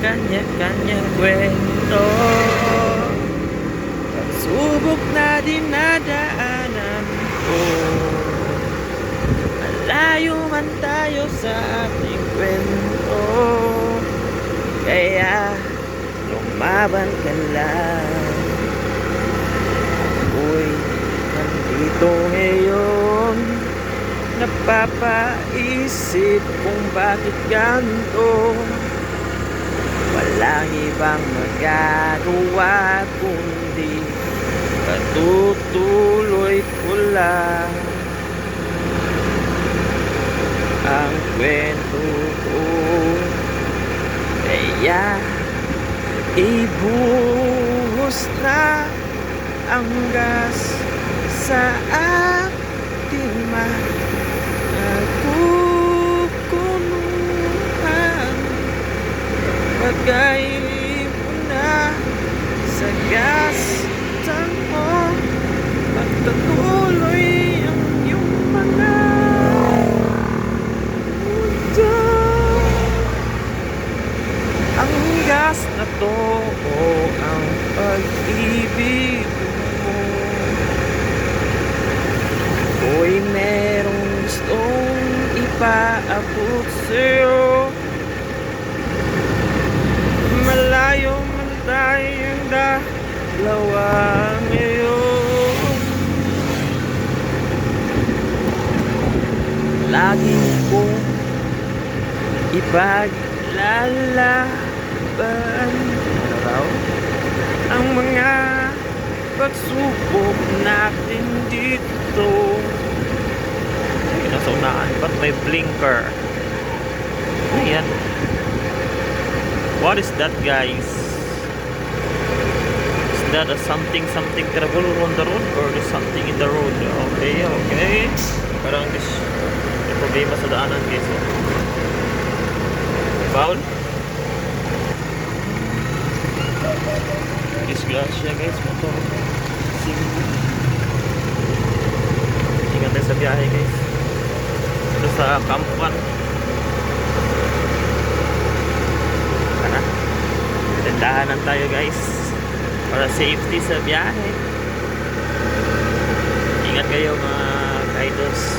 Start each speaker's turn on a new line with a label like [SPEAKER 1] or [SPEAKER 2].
[SPEAKER 1] kanya-kanyang kwento. Pagsubok na dinadaanan ko, malayo man tayo sa ating kwento, kaya lumaban ka lang. Ako'y nandito ngayon, napapaisip kung bakit ganito. Walang ibang magagawa kundi patutuloy ko lang ang kwento ko. Kaya ibuhos na ang gas sa ating nagkukunuhan. Pagkaili mo na sa gas tango, pagtatuloy ang iyong mga mundo. Ang gas na to ang pag-ibig mo. Ako'y merong gustong ipaabot sa'yo. Malayo man tayong dalawa ngayon, lagi kong ipaglalaban ang mga pagsubok natin dito. Nasa unaan, ba't may blinker? Ayan. What is that, guys? Is that a something trouble on the road, or is something in the road? Okay. Parang may problema sa daanan, guys. Foul? Disgrasya, guys. Motor. Ingat tayo sa biyahe, guys. Ito sa Kampuan. Dahanan tayo, guys, para safety sa biyahe. Ingat kayo, mga idols.